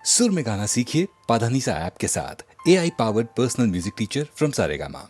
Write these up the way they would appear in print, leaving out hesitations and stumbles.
सुर में गाना सीखिए पाधानीसा ऐप के साथ। AI powered personal music teacher from Saregama.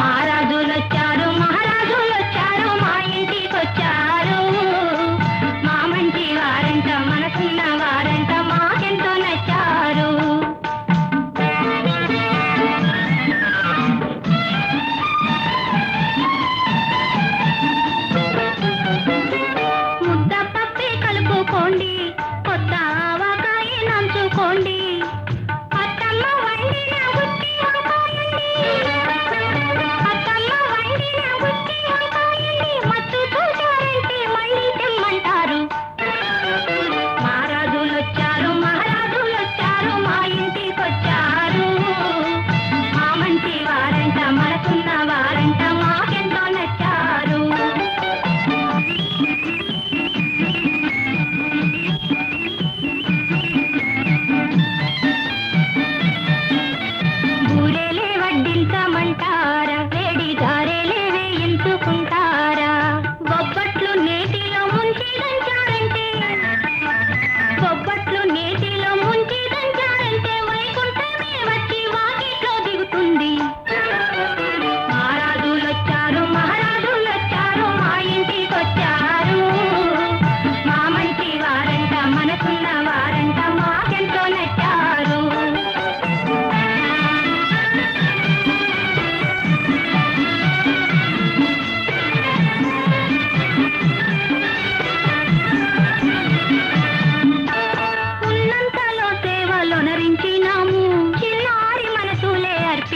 మహారాజులొచ్చారు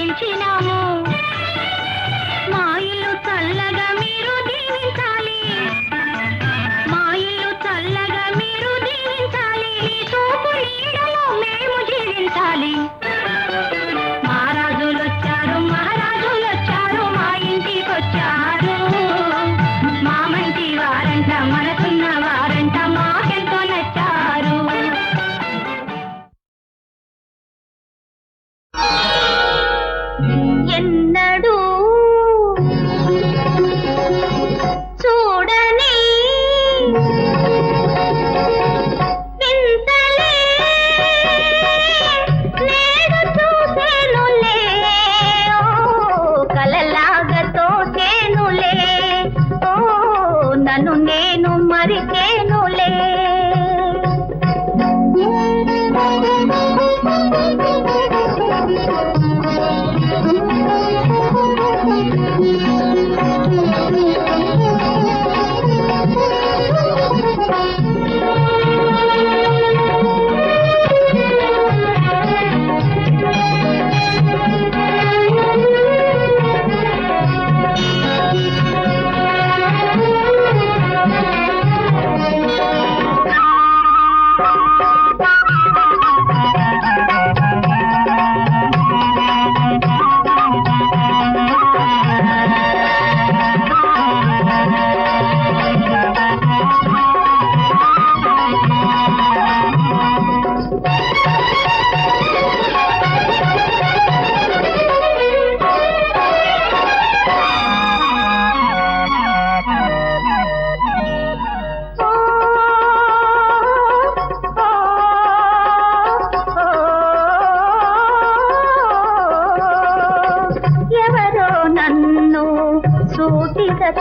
కల్పించినాము. మా ఇల్లు చల్లగా మీరు దీవించాలి, మా ఇల్లు చల్లగా మీరు దీవించాలి. చూపు నీడలో మేము జీవించాలి. మహారాజులొచ్చారు, మహారాజులొచ్చారు, మా ఇంటికొచ్చారు. మా మంచి వారంట, మనసున్న వారంట, మాకెంతో నచ్చారు. ఎన్నడూ చూడని వింతలే నేడు చూసేనులే, ఓ కలలాగా తోసేనులే, ఓ నన్ను నేను మరిచేనులే.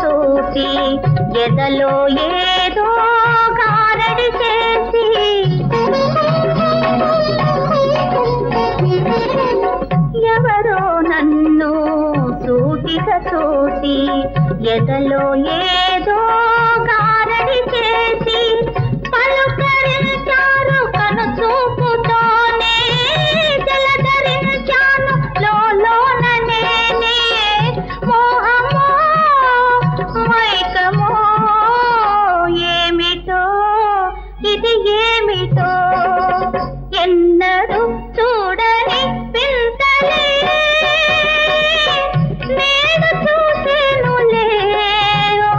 చూసి ఎదలో ఏదో గారడి చేసి ఎవరో నన్ను సూటిగా చూసి ఎదలో ఏదో గారడి చేసి పలుకరించారు కను చూపుతోనే జలధరించాను లోన నేనే మోహమో మైకమో ఏమిటో ఇది ఏమిటో ఎన్నడూ చూడని వింతలే నేను చూసేనులే ఓ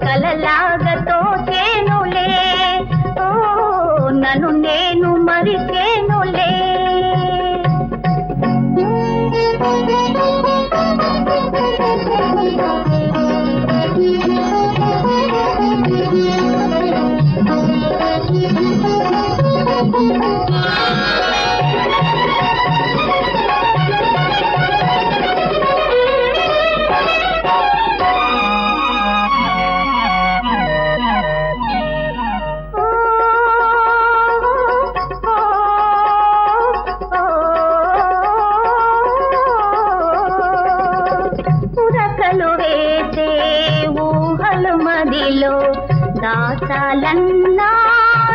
కలలాగా తోచేనులే ఓ నన్ను నేను మరిచేనులే వేసే ఊహలు మదిలో దాచాలన్నా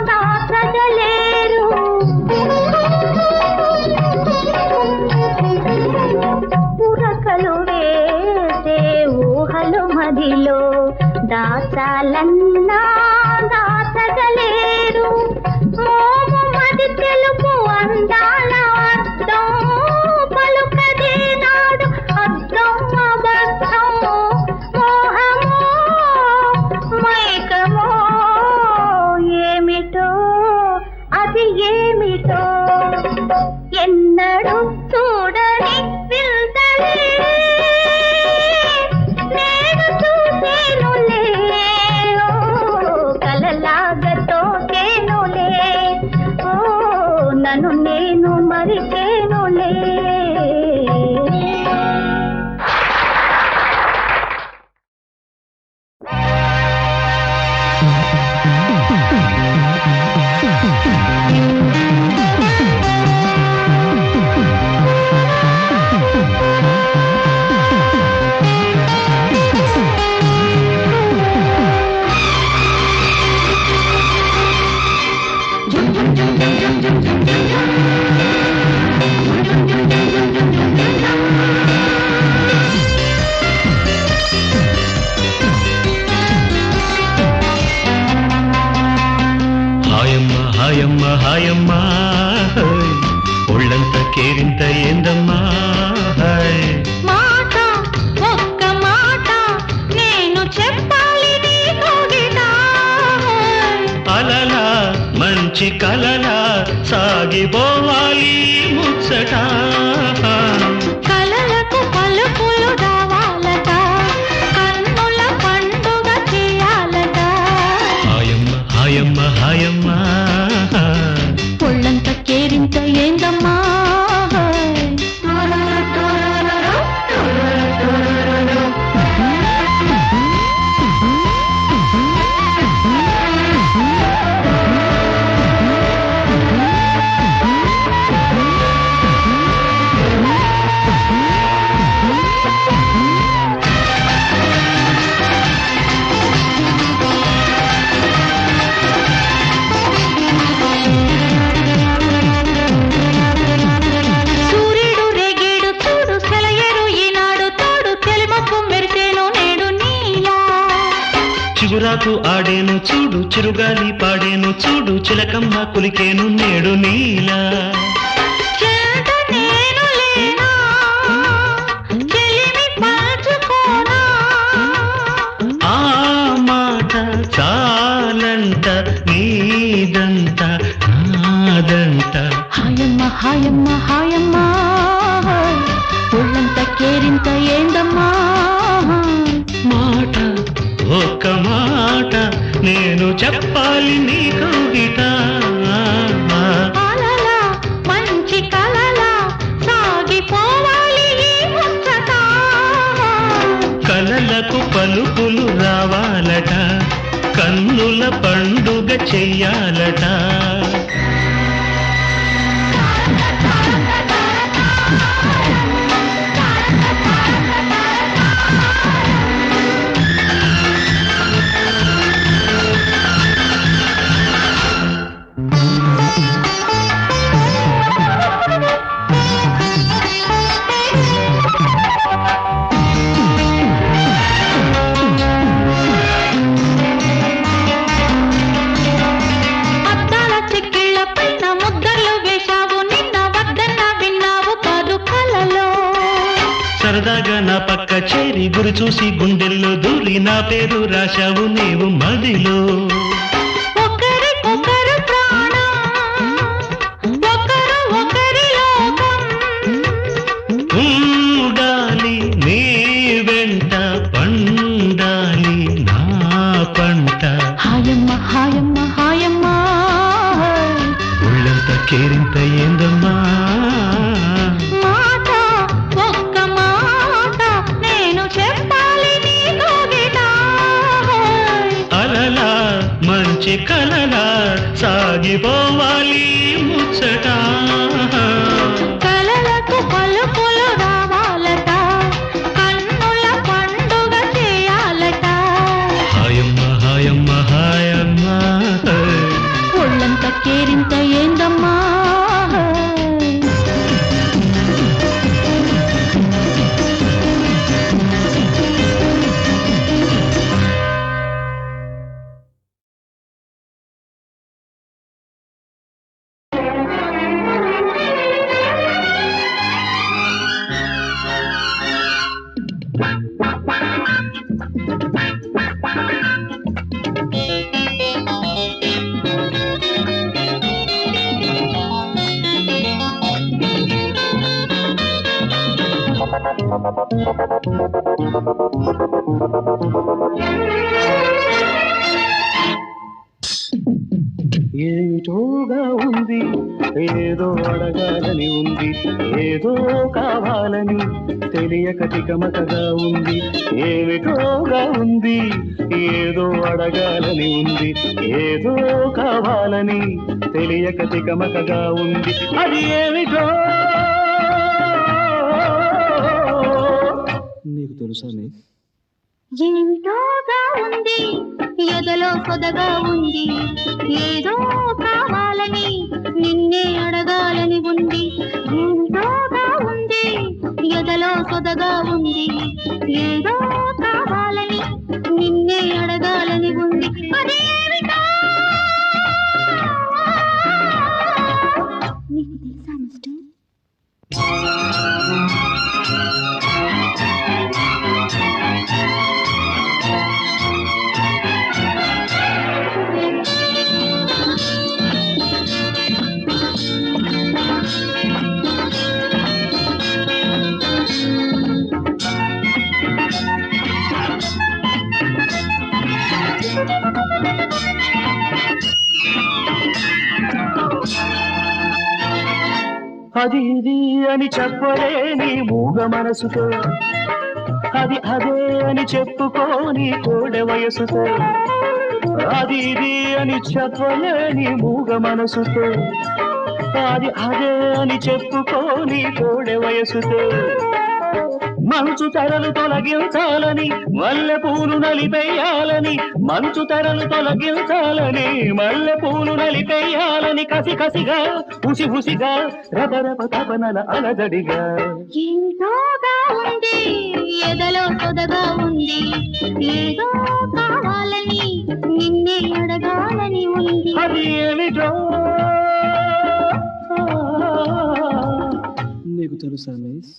దాచగలేరు పురకలు వేసే ఊహలు మదిలో దాచాలన్నా దాచగలేరు మోము మది తెలుపు అందాల అర్థం పలుకదే నాడు అర్థం అబద్ధం మోహమో మైకమో ఏమిటో అది ఏమిటో ఎన్నడూ చూడని వింతలే నేను చూసేనులే ఓ చిగురాకు ఆడేను చూడు, చిరుగాలి పాడేను చూడు, చిలకమ్మ కులికేను నేడు నీలా. చెంత నేను లేనా, చెలిమి పంచుకోనా. ఆ మాట చాలంట, నీదంట నాదంట. హాయమ్మ హాయమ్మ హాయమ్మ, ఒళ్ళంత కేరింత ఏందమ్మా. మాట ఒక్క మాట నేను చెప్పాలి నీకు గిట. కలలా మంచి కలలా సాగిపోవాలి ఈ ముచ్చట. కలలకు పలుకులు రావాలట, కన్నుల పండుగ చెయ్యాలట. అద్దాల చెక్కిళ్ళ పైన ముద్దర్లు వేశావు, నిన్న వద్దన్న విన్నావు కాదు కలలో. సరదాగా నా పక్క చేరి గురి చూసి గుండెల్లో దూరి నా పేరు రాశావు నీవు మదిలో. ఒకరికొకరు ప్రాణం, ఒకరు ఒకరి లోకం. ఉండాలి నీ వెంట, పండాలి నా పంట. హాయమ్మ హాయమ్మ హాయమ్మ, ఒళ్ళంత కేరింత ఏందమ్మా. మాట ఒక్క మాట నేను చెప్పాలి నీకు గిట. అలలా మంచి కలలా సాగిపోవాలి ముచ్చట. కలలకు పలుకులు రావాలట, కన్నుల పండుగ చేయాలట. హాయమ్మ హాయమ్మ హాయమ్మ. ఒళ్ళంత కేరింత ఏందమ్మా. ఏటోగా ఉంది, ఏదో అడగాలని ఉంది, ఏదో కావాలని తెలియక తికమకగా ఉంది. ఏమిటోగా ఉంది, ఏదో అడగాలని ఉంది, ఏదో కావాలని తెలియక తికమకగా ఉంది. అది ఏమిటో నీకు తెలుసా? ఏంటోగా ఉంది, ఎదలో పొదగా ఉంది, ఏదో కావాలని నిన్నే అడగాలని ఉంది. ఏంటోగా ఉంది, ఎదలో పొదగా ఉంది, ఏదో కావాలని నిన్నే అడగాలని ఉంది. అదేమిటో నీకు తెలుసా మిస్టర్? అది ఇది అని చెప్పలేని మూగ మనసుతో, అది అదే అని చెప్పుకోని కోడె వయసుతో. అది ఇది అని చెప్పలేని మూగ మనసుతో, అది అదే అని చెప్పుకోని కోడె వయసుతో. మంచు తెరలు తొలగించాలని మల్లె పూలు నలిపేయాలని, మంచు తెరలు తొలగించాలని మల్లె పూలు నలిపేయాలని, కసి కసిగా ఉసి ఉసిగా రబరబ తపనల అలజడిగా. ఎంతోగా ఉంది, ఎదలో పొదగా ఉంది, ఉంది ఏదో కావాలని నిన్నే అడగాలని ఉంది అది ఏమిటో నీకు తెలుసా మిస్?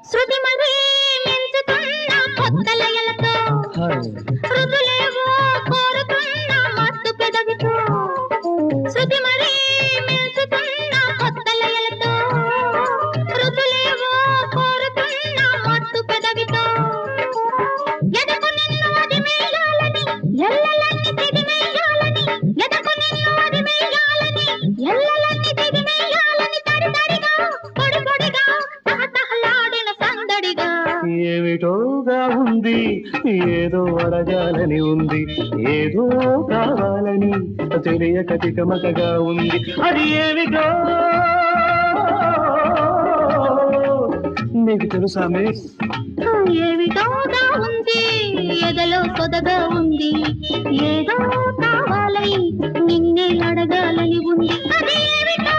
శృతి మరీ మించుతున్న కొత్త లయలతో రుజులేవో కోరుతున్న మత్తు పెదవితో శృతి మరీ మించుతున్న కొత్త లయలతో రుజులేవో కోరుతున్న మత్తు పెదవితో ఎదకు నిన్ను అదిమేయాలని ఎల్లలన్నీ తిదిమేయాలని ఎదకు నిన్ను అదిమేయాలని ఎల్లలన్నీ తిదిమేయాలని తడి తడిగా పొడి పొడిగా తహతహలాడిన సందడిగా ఏమిటోగా ఉంది ఏదో అడగాలని ఉంది ఏదో కావాలని తెలియక తికమకగా ఉంది అది ఏమిటో నీకు తెలుసా మిస్? ఏమిటోగా ఉంది ఎదలో సొదగా ఉంది ఏదో కావాలని నిన్నే అడగాలని ఉంది అది ఏమిటో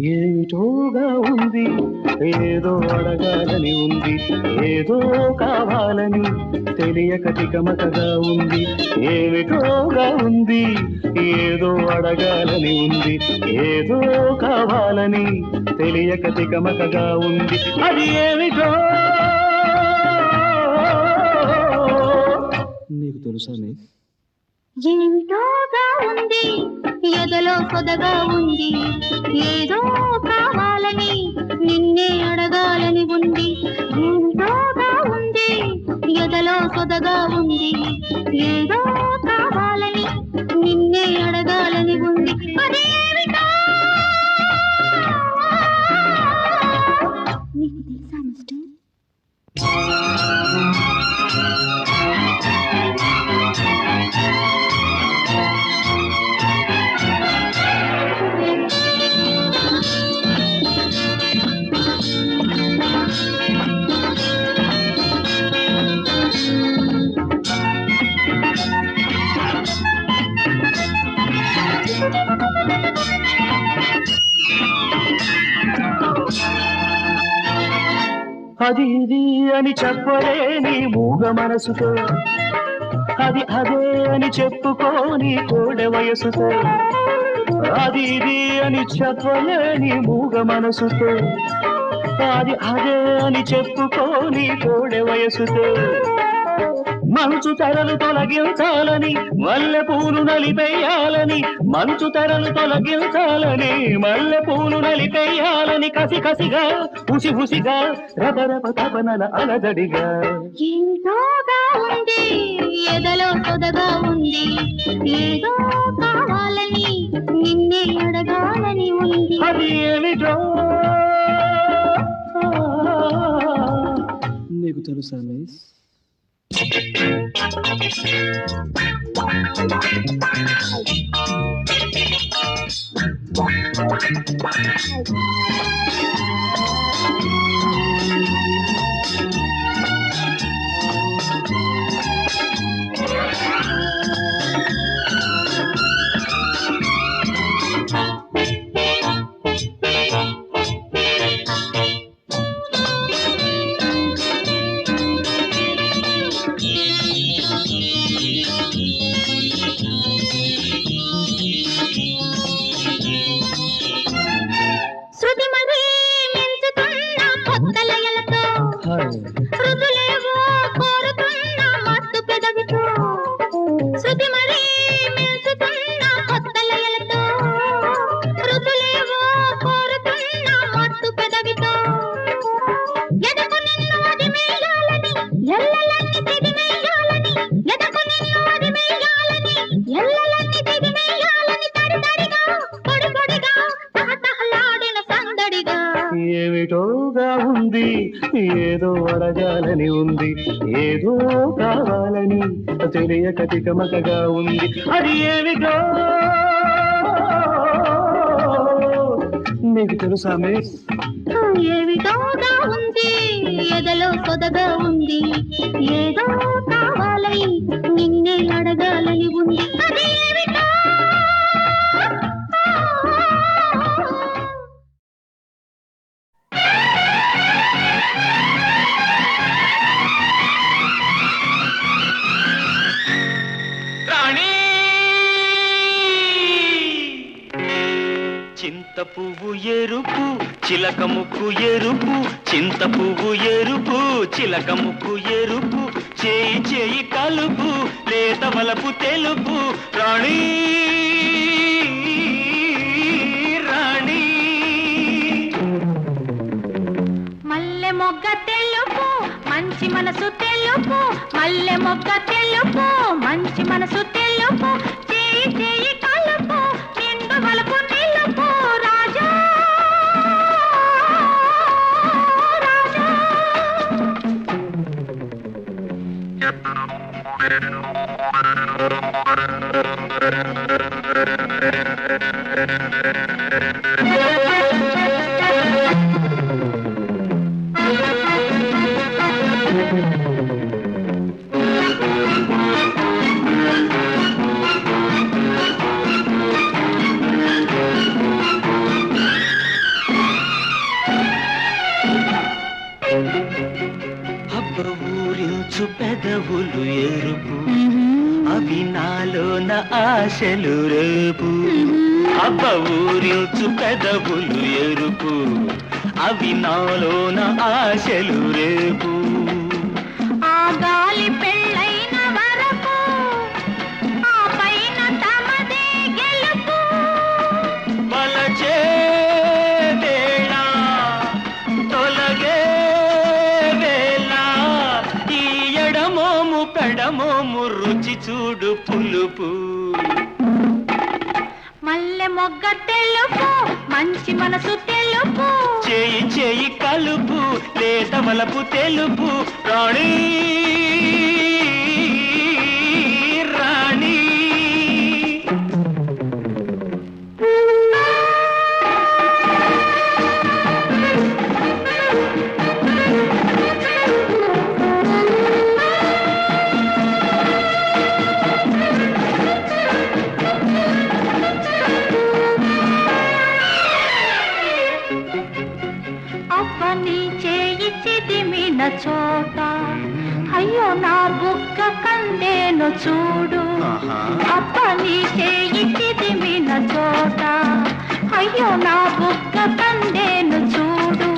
ఏమిటోగా ఉంది ఏదో అడగాలని ఉంది ఏదో కావాలని తెలియక తికమకగా ఉంది ఏమిటోగా ఉంది ఏదో అడగాలని ఉంది ఏదో కావాలని తెలియక తికమకగా ఉంది అది ఏమిటో నీకు తెలుసా మిస్? ఏమిటోగా ఉంది ఎదలో సొదగా ఉంది ఏదో కావాలని నిన్నే అడగాలని ఉంది ఏమిటోగా ఉంది ఎదలో సొదగా ఉంది ఏదో కావాలని నిన్నే అడగాలని ఉంది అది ఏమిటో నీకు తెలుసా మిస్టర్? అది ఇది అని చెప్పలేని మూగ మనసుతో అది అదే అని చెప్పుకోని కోడె వయసుతో అది ఇది అని చెప్పలేని మూగ మనసుతో అది అదే అని చెప్పుకోని కోడె వయసుతో మంచు తెరలు తొలగించాలని మల్లె పూలు నలిపేయాలని మంచు తెరలు తొలగించాలని మల్లె పూలు నలిపేయాలని కసి కసిగా హుసి హుసిగా రబరబ తపనల అలజడిగా ఏమిటోగా ఉంది ఎదలో సొదగా ఉంది ఏదో కావాలని నిన్నే అడగాలని ఉంది అది ఏమిటో నీకు తెలుసా మిస్? ఏదో అడగాలని ఉంది, ఏదో కావాలని తెలియక తికమకగా ఉంది. అది ఏమిటో నీకు తెలుసా మిస్? ఏమిటోగా ఉంది, ఎదలో పొదగా ఉంది, ఏదో కావాలని నిన్నే అడగాలని ఉంది. అది ఏమిటో చింత పువ్వు ఎరుపు చిలక ముక్కు ఎరుపు, చింత పువ్వు ఎరుపు చిలక ముక్కు ఎరుపు, చేయి చేయి కలుపు లేత వలపు తెలుపు, రాణి రాణి. మల్లె మొగ్గ తెలుపు మంచి మనసు తెలుపు, మల్లె మొగ్గ తెలుపు మంచి మనసు తెలుపు, చేయి చేయి కలుపు నిండు వలపు నిలుపు, రాజా రాజా. అబ్బ ఊరించు పెదవులు ఎరుపు, అవి నాలోన ఆశలు రేపు. అబ్బ ఊరించు పెదవులు ఎరుపు, అవి నాలోన ఆశలు రేపు. ఆ గాలి పెళ్ళైన వరకు ఆ పైన తమదే గెలుపు, వలచే వేళ తొలగే వేళ, ఈ ఎడమోము పెడమోము రుచి చూడు పులుపు. మల్లె మొగ్గ తెలుపు మంచి మనసు తెలుపు, చేయి చేయి కలుపు లేత వలపు తెలుపు, రాణి రాణి. అవ్వని చేయి చిదిమిన చోట అయ్యో నా బుగ్గ కందేను చూడు, అవ్వని చేయి చిదిమిన చోట అయ్యో నా బుగ్గ కందేను చూడు.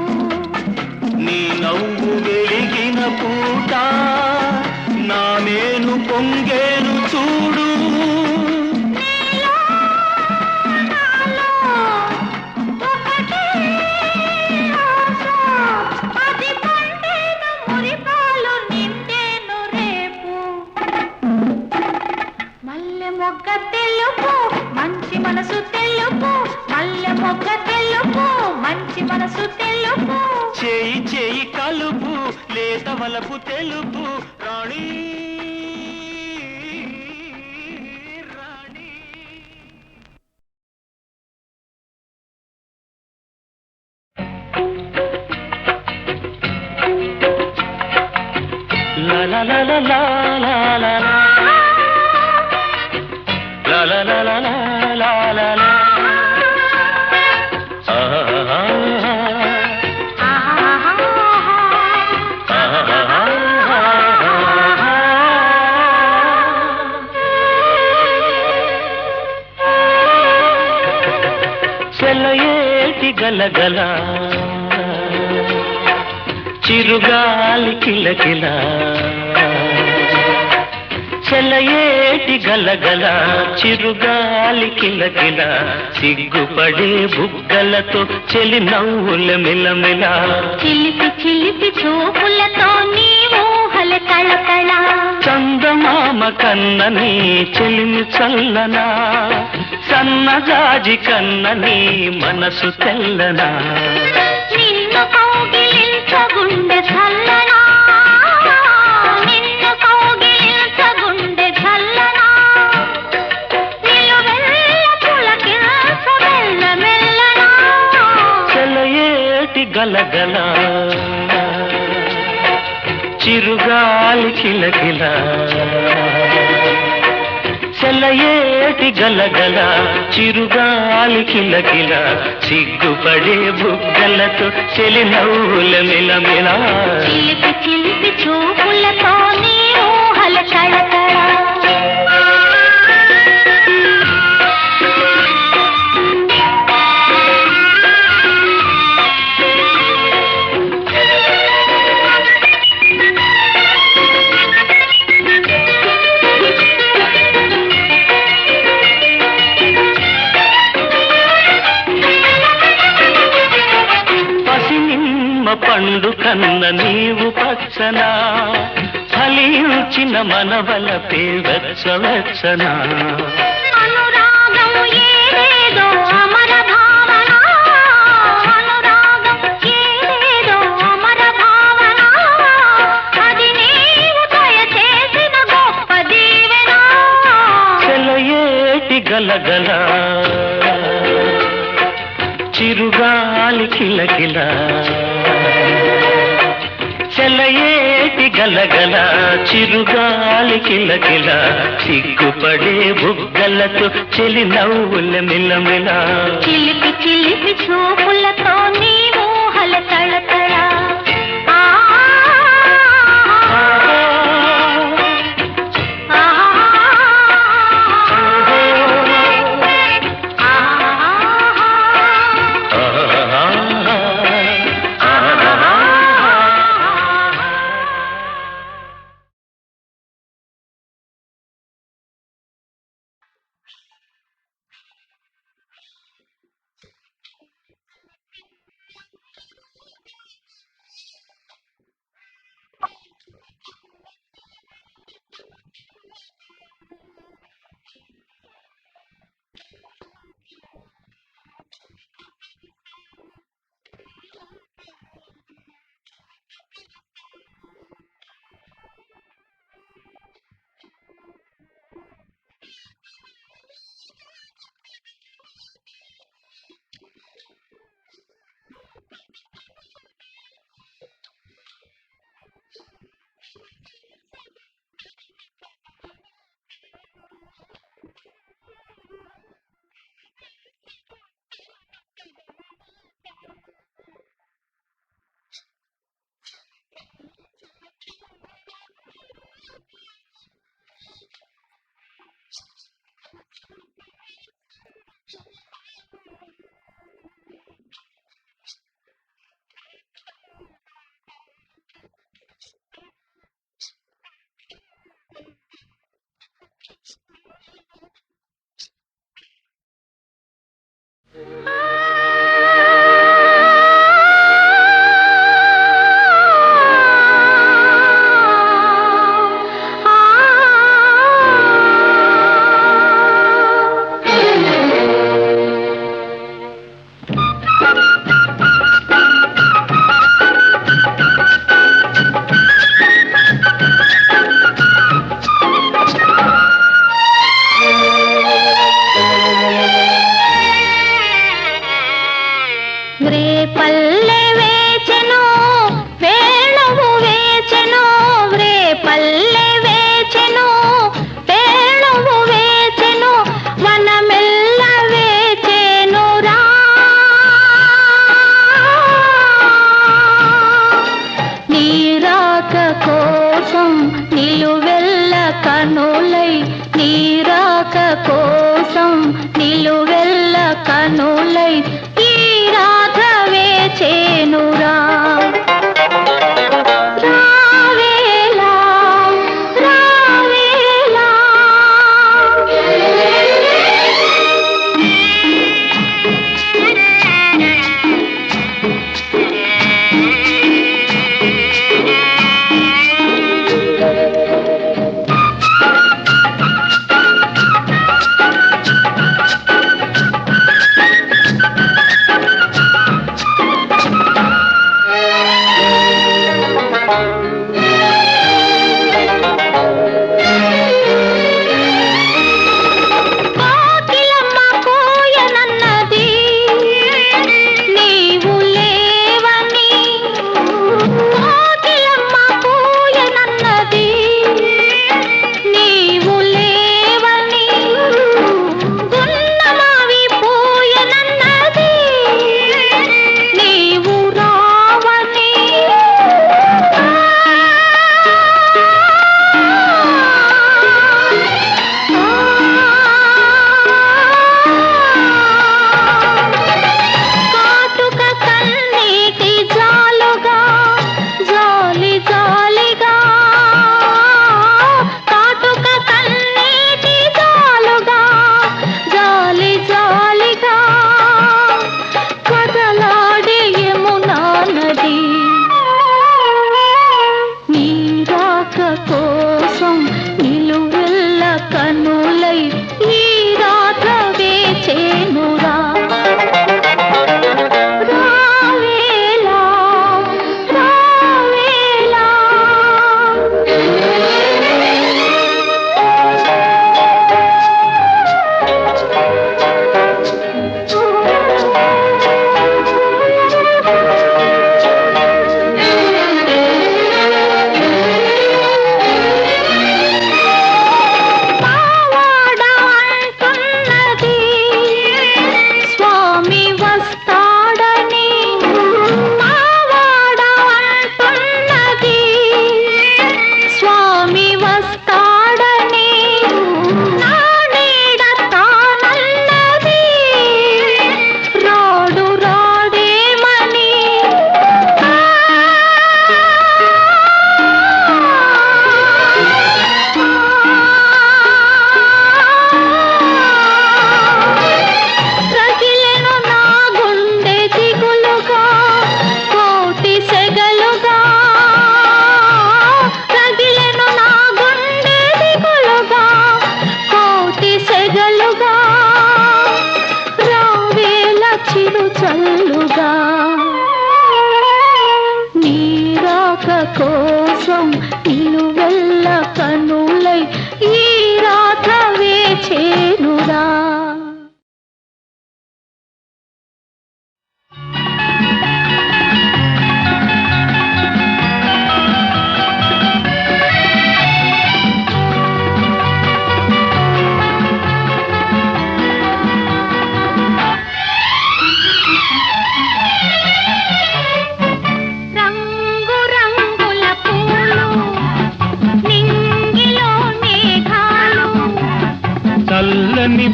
నీ నవ్వు వెలిగిన పూట నా మేను పొంగేను చూడు. నీలో నాలో ఒకటే ఆశ, అది పండేను మురిపాలు నిండేను రేపు. మల్లె మొగ్గ తెలుపు మంచి మనసు తెలుపు, మల్లె మొగ్గ తెలుపు మంచి మనసు తెలుపు, చేయి చేయి కలుపు లేత వలపు తెలుపు, రాణి రాణి. La la la la la la la la la la la la la la la. చెలయేటి గలగల చిరుగాలి కిలకిల, చెలయేటి గలగల చిరుగాలి కిలకిల, సిగ్గుపడే బుగ్గలతో చెలి నవ్వుల మిలమిల, చిలిపి చిలిపి చూపులతో నీ ఊహల తళతళ, చందమామ కన్నని చెలిమి చల్లనా, సన్నజాజి కన్నని మనసు తెల్లనా, నిన్ను కౌగిలించ గుండె చల్లనా నిన్ను కౌగిలించగుండె చల్లనా నిలువెల్ల పులకించ మెల్ల మెల్లనా సెలయేటి గలగల చిరుగాలి కిలకిల సెలయేటి గలగల చిరుగాలి కిలకిల సిగ్గుపడే బుగ్గలతో చెలి నవ్వుల మిలమిల చిలిపి చిలిపి చూపులతో నీ ఊహల కళకళ పండు కన్న నీవు పచ్చనా ఫలించిన మనవలపే వెచ్చవెచ్చనా అనురాగం ఏదేదో అమర భావన అనురాగం ఏదేదో అమర భావన అది నీవు దయచేసిన గొప్ప దీవెన సెలయేటి గలగల చిరుగాలి కిలకిల సెలయేటి గలగల చిరుగాలి కిలకిల సిగ్గుపడే బుగ్గలతో చెలి నవ్వుల మిలమిల చిలిపి చిలిపి చూపులతో నీ ఊహల తళతళ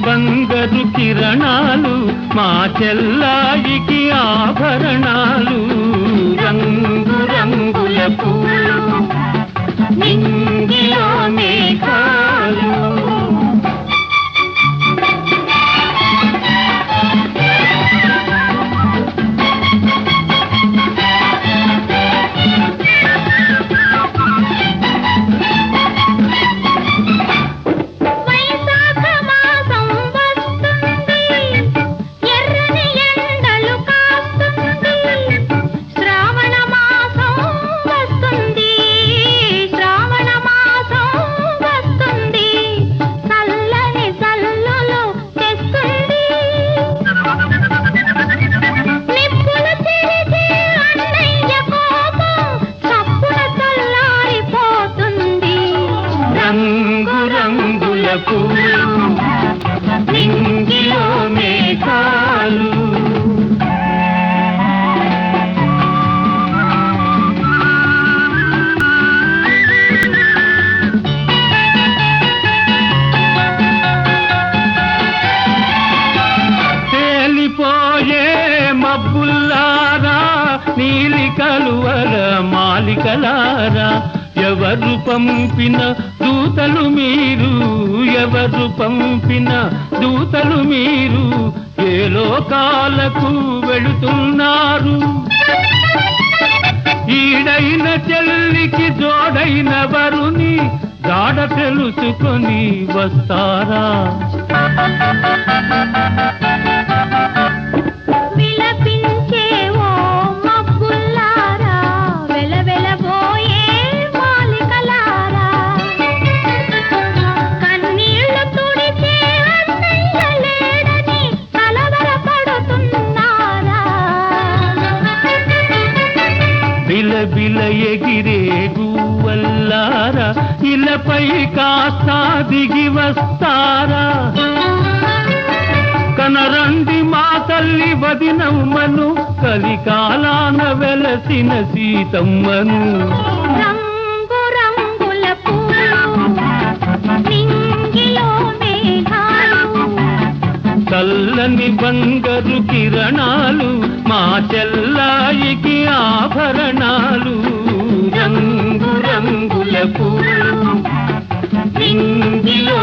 బంగారు కిరణాలు మా చెల్లాయికి ఆభరణాలు రంగు రంగుల పూలు నింగిలో మేఘాలు రంగు రంగుల పూలు నింగిలో మేఘాలు తేలిపోయే మబ్బుల్లారా నీలి కలువల మాలికలారా ఎవరు పంపిన దూతలు మీరు ఎవరు పంపిన దూతలు మీరు ఏ లోకాలకు వెళుతున్నారు ఈడైన చెల్లికి జోడైన వరుని జాడ తెలుసుకొని వస్తారా బిల ఎగిరే గువ్వల్లారా ఇలపై కాస్త దిగి వస్తారా కనరండి మా తల్లి వదినమ్మను కలికాలాన వెలసిన సీతమ్మను రంగు రంగుల పూలు నింగిలో మేఘాలు చల్లని బంగారు కిరణాలు మా చెల్లాయికి ఆభరణాలు రంగు రంగుల పూలు నింగిలో